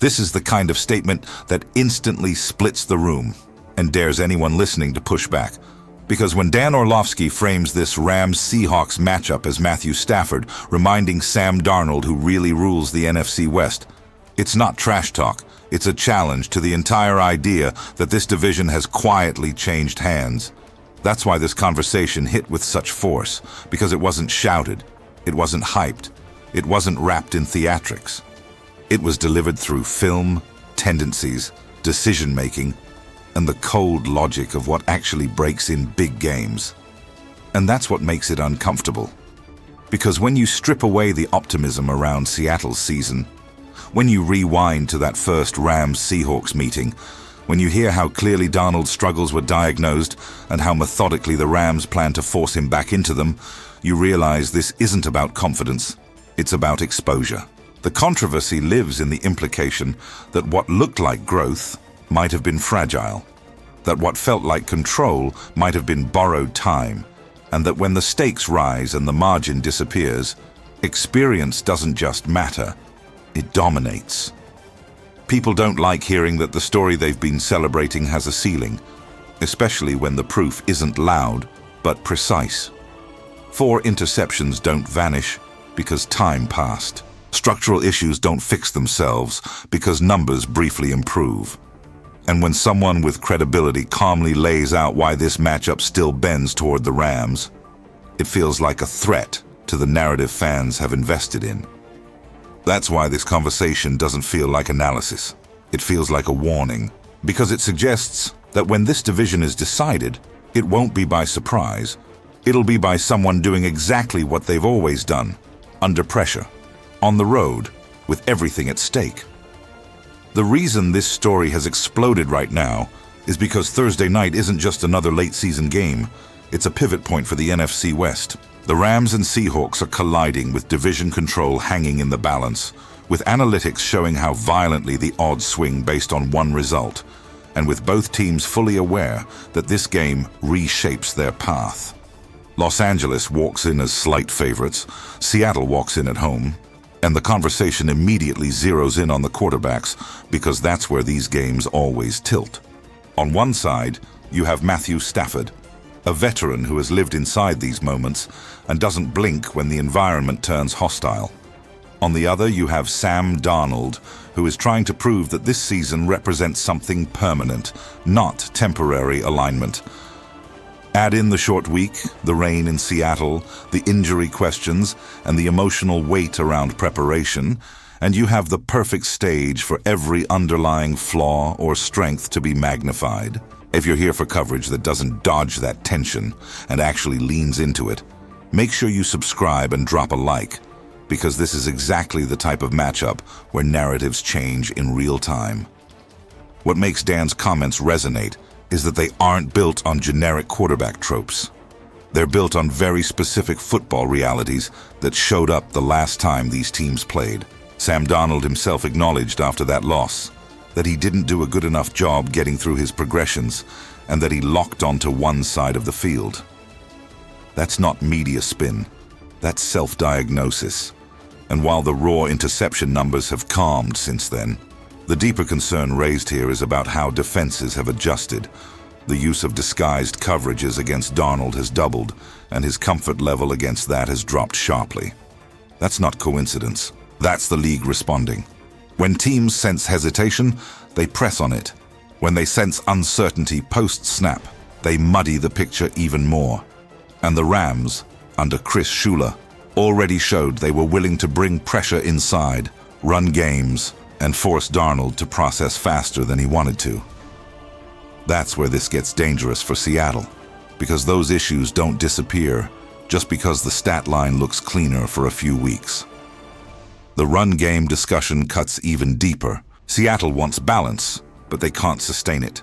This is the kind of statement that instantly splits the room and dares anyone listening to push back. Because when Dan Orlovsky frames this Rams-Seahawks matchup as Matthew Stafford reminding Sam Darnold who really rules the NFC West, it's not trash talk. It's a challenge to the entire idea that this division has quietly changed hands. That's why this conversation hit with such force, because it wasn't shouted, it wasn't hyped, it wasn't wrapped in theatrics. It was delivered through film, tendencies, decision-making, and the cold logic of what actually breaks in big games. And that's what makes it uncomfortable. Because when you strip away the optimism around Seattle's season, when you rewind to that first Rams-Seahawks meeting, when you hear how clearly Darnold's struggles were diagnosed and how methodically the Rams plan to force him back into them, you realize this isn't about confidence, it's about exposure. The controversy lives in the implication that what looked like growth might have been fragile, that what felt like control might have been borrowed time, and that when the stakes rise and the margin disappears, experience doesn't just matter, it dominates. People don't like hearing that the story they've been celebrating has a ceiling, especially when the proof isn't loud, but precise. 4 interceptions don't vanish because time passed. Structural issues don't fix themselves because numbers briefly improve. And when someone with credibility calmly lays out why this matchup still bends toward the Rams, it feels like a threat to the narrative fans have invested in. That's why this conversation doesn't feel like analysis. It feels like a warning, because it suggests that when this division is decided, it won't be by surprise. It'll be by someone doing exactly what they've always done, under pressure, on the road, with everything at stake. The reason this story has exploded right now is because Thursday night isn't just another late-season game. It's a pivot point for the NFC West. The Rams and Seahawks are colliding with division control hanging in the balance, with analytics showing how violently the odds swing based on one result, and with both teams fully aware that this game reshapes their path. Los Angeles walks in as slight favorites, Seattle walks in at home, and the conversation immediately zeroes in on the quarterbacks because that's where these games always tilt. On one side, you have Matthew Stafford, a veteran who has lived inside these moments and doesn't blink when the environment turns hostile. On the other, you have Sam Darnold, who is trying to prove that this season represents something permanent, not temporary alignment. Add in the short week, the rain in Seattle, the injury questions, and the emotional weight around preparation, and you have the perfect stage for every underlying flaw or strength to be magnified. If you're here for coverage that doesn't dodge that tension and actually leans into it, make sure you subscribe and drop a like, because this is exactly the type of matchup where narratives change in real time. What makes Dan's comments resonate is that they aren't built on generic quarterback tropes. They're built on very specific football realities that showed up the last time these teams played. Sam Darnold himself acknowledged after that loss that he didn't do a good enough job getting through his progressions and that he locked onto one side of the field. That's not media spin, that's self-diagnosis. And while the raw interception numbers have calmed since then, the deeper concern raised here is about how defenses have adjusted. The use of disguised coverages against Darnold has doubled, and his comfort level against that has dropped sharply. That's not coincidence. That's the league responding. When teams sense hesitation, they press on it. When they sense uncertainty post-snap, they muddy the picture even more. And the Rams, under Chris Shula, already showed they were willing to bring pressure inside, run games, and force Darnold to process faster than he wanted to. That's where this gets dangerous for Seattle, because those issues don't disappear just because the stat line looks cleaner for a few weeks. The run game discussion cuts even deeper. Seattle wants balance, but they can't sustain it.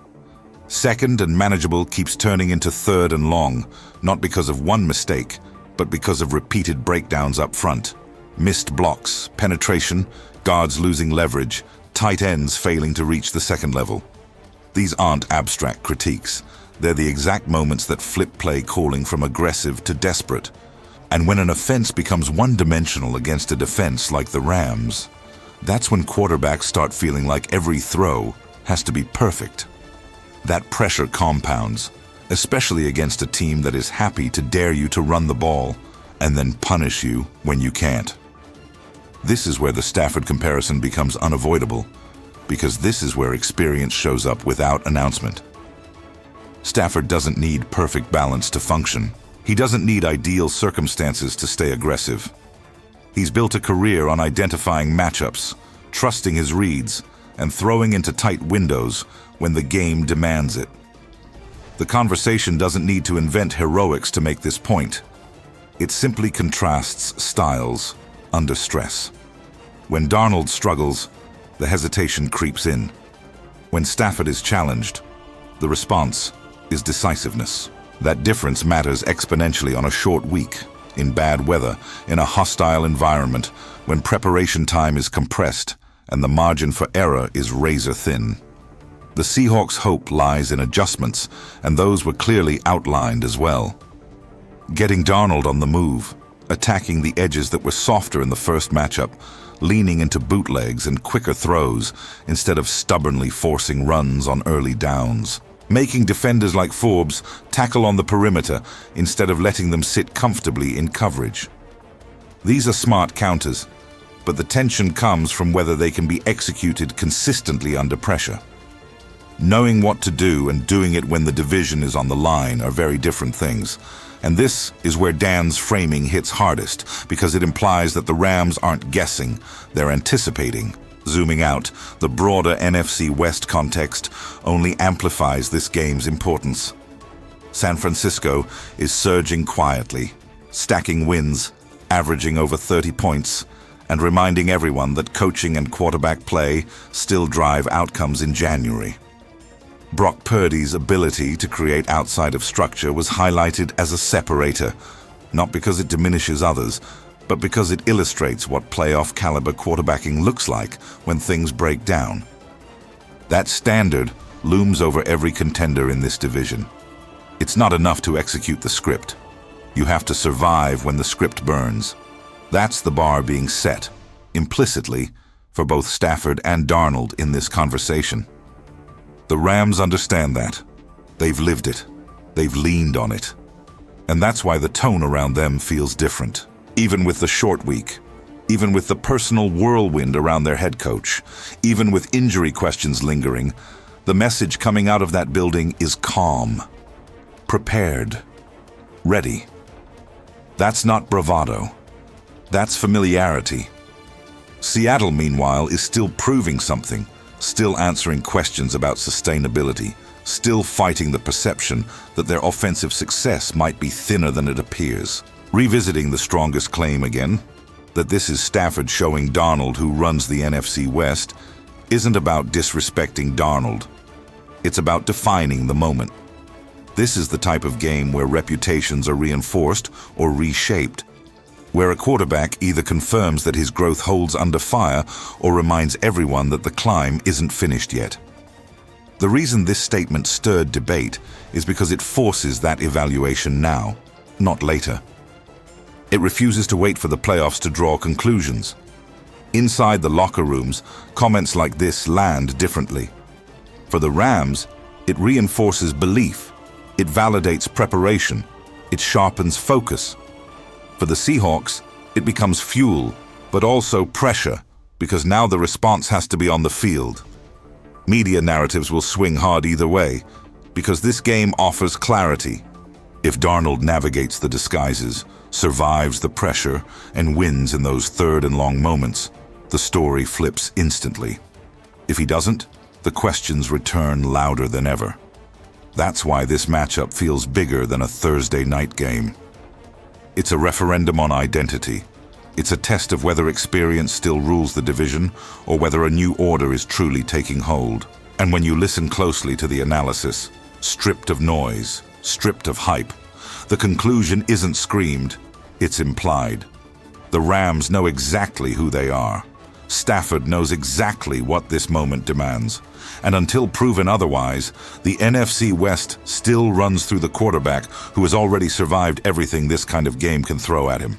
Second and manageable keeps turning into third and long, not because of one mistake, but because of repeated breakdowns up front. Missed blocks, penetration, guards losing leverage, tight ends failing to reach the second level. These aren't abstract critiques. They're the exact moments that flip play calling from aggressive to desperate. And when an offense becomes one-dimensional against a defense like the Rams, That's when quarterbacks start feeling like every throw has to be perfect. That pressure compounds, especially against a team that is happy to dare you to run the ball and then punish you when you can't. This is where the Stafford comparison becomes unavoidable, because this is where experience shows up without announcement. Stafford doesn't need perfect balance to function. He doesn't need ideal circumstances to stay aggressive. He's built a career on identifying matchups, trusting his reads, and throwing into tight windows when the game demands it. The conversation doesn't need to invent heroics to make this point. It simply contrasts styles under stress. When Darnold struggles, the hesitation creeps in. When Stafford is challenged, the response is decisiveness. That difference matters exponentially on a short week, in bad weather, in a hostile environment, when preparation time is compressed and the margin for error is razor thin. The Seahawks' hope lies in adjustments, and those were clearly outlined as well. Getting Darnold on the move, attacking the edges that were softer in the first matchup, leaning into bootlegs and quicker throws instead of stubbornly forcing runs on early downs. Making defenders like Forbes tackle on the perimeter instead of letting them sit comfortably in coverage. These are smart counters, but the tension comes from whether they can be executed consistently under pressure. Knowing what to do and doing it when the division is on the line are very different things. And this is where Dan's framing hits hardest, because it implies that the Rams aren't guessing, they're anticipating. Zooming out, the broader NFC West context only amplifies this game's importance. San Francisco is surging quietly, stacking wins, averaging over 30 points, and reminding everyone that coaching and quarterback play still drive outcomes in January. Brock Purdy's ability to create outside of structure was highlighted as a separator, not because it diminishes others, but because it illustrates what playoff caliber quarterbacking looks like when things break down. That standard looms over every contender in this division. It's not enough to execute the script. You have to survive when the script burns. That's the bar being set, implicitly, for both Stafford and Darnold in this conversation. The Rams understand that. They've lived it. They've leaned on it. And that's why the tone around them feels different. Even with the short week, even with the personal whirlwind around their head coach, even with injury questions lingering, the message coming out of that building is calm, prepared, ready. That's not bravado. That's familiarity. Seattle, meanwhile, is still proving something, still answering questions about sustainability, still fighting the perception that their offensive success might be thinner than it appears. Revisiting the strongest claim again, that this is Stafford showing Darnold who runs the NFC West, isn't about disrespecting Darnold. It's about defining the moment. This is the type of game where reputations are reinforced or reshaped, where a quarterback either confirms that his growth holds under fire or reminds everyone that the climb isn't finished yet. The reason this statement stirred debate is because it forces that evaluation now, not later. It refuses to wait for the playoffs to draw conclusions. Inside the locker rooms, comments like this land differently. For the Rams, it reinforces belief. It validates preparation. It sharpens focus. For the Seahawks, it becomes fuel, but also pressure, because now the response has to be on the field. Media narratives will swing hard either way, because this game offers clarity. If Darnold navigates the disguises, survives the pressure, and wins in those third and long moments, the story flips instantly. If he doesn't, the questions return louder than ever. That's why this matchup feels bigger than a Thursday night game. It's a referendum on identity. It's a test of whether experience still rules the division or whether a new order is truly taking hold. And when you listen closely to the analysis, stripped of noise, stripped of hype, the conclusion isn't screamed, it's implied. The Rams know exactly who they are. Stafford knows exactly what this moment demands. And until proven otherwise, the NFC West still runs through the quarterback who has already survived everything this kind of game can throw at him.